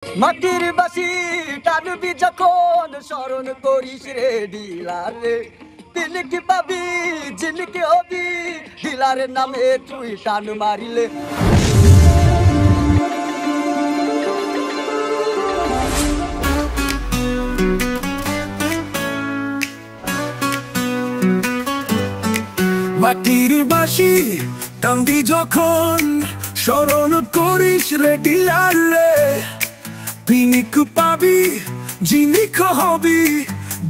মাটির বাসি টানবি যখন স্মরণ করিস রে ডিলার রে, পিলিকি পাবি ঝিলিকি হবি ডিলারের নামে তুই টান মারিলে। মাটির বাসি টানবি যখন স্মরণ করিস রে ডিলার রে, পিনিক পাবি জিনিক হবি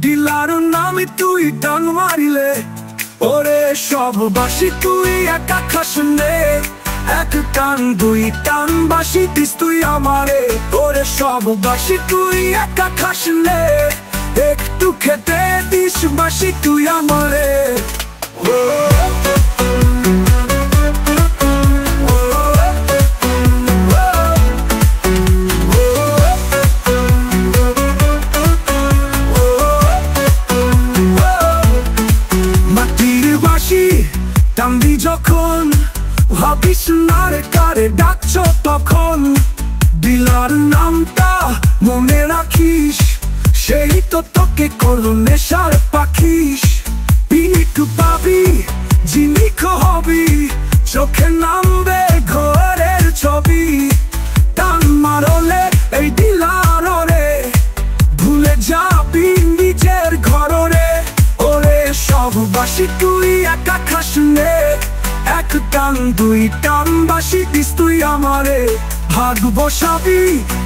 ডিলার নামে তুই টান মারিলে। ওরে সব বাসি তুই একা খাস নে, এক টান দুই টান বাসি দিস তুই আমারে। ওরে সব বাসি তুই একা খাস নে, একটু খেতে দিস বাসি তুই আমারে। টানবি যখন ভাবিস না রে কারে ডাকছ তখন, ডিলার নামটা মনে রাখিস, সেই তো তোকে করলো নেশার পাখিস। পিনিক পাবি জিনিক হবি, চোখে নামবে ঘরের ছবি, টান মারলে এই ডিলার রে, ভুলে যাবি নিজের ঘর রে। ওরে সব বাসি তুই একা খাস নে, এক টান দুই টান বাসি দিস তুই আমারে। ভাগ বসাবি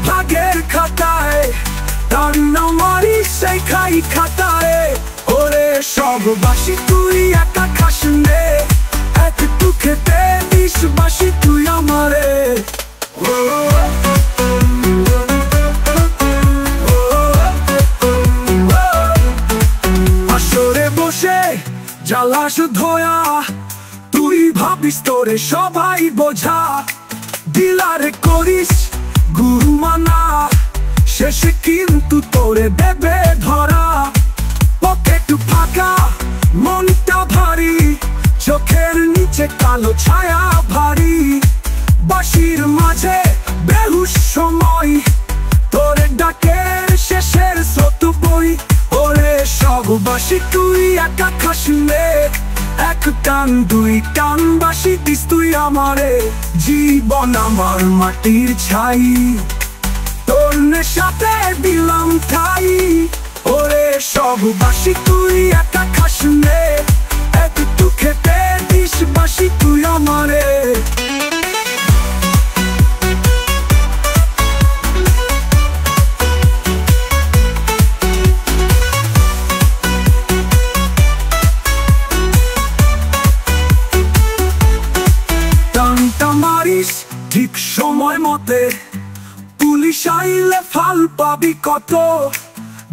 ভাগের খাতায়, টান না মারিস সেই খাই খাতায়। ওরে সব বাসি তুই একা খাস নে, একটু খেতে দিস বাসি তুই আমারে। আসরে বসে জ্বালাস ধোয়া, তুই ভাবিস তোরে সবাই বোঝা, ডিলারে করিস গুরু মানা, শেষে কিন্তু তোরে দেবে ধরা। পকেট ফাঁকা মনটা ভারী, চোখের নিচে কালো ছায়া ভারী, বাঁশির মাঝে বেহুশ সময়, তোরে ডাকের শেষের স্রোত বই। ওরে সব বাসি তুই একা খাস নে, এক টান দুই টান বাসি দিস তুই আমারে। জীবন আমার মাটির ছাই, তোর নেশাতে দিলাম ঠাই। ওরে সব বাসি তুই একা খাস নে, একটু খেতে দিস বাসি তুই আমারে। টানটা মারিস ঠিক সময় মতে, পুলিশ আইলে ফাল পাবি কত,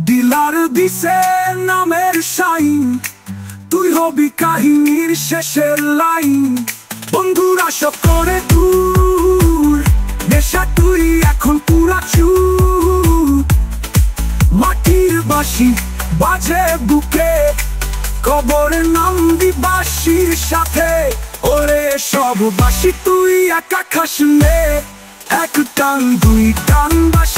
ডিলার দিছে নামের সাইন, তুই হবি কাহিনীর শেষের লাইন। বন্ধুরা সব করে দূর, নেশা তুই এখন পুরা চুর, মাটির বাঁশি বাজে বুকে, কবরে নামবি বাঁশির সাথে। ওরে সব বাঁশি তুই একা খাস নে, এক টান দুই টান বাঁশি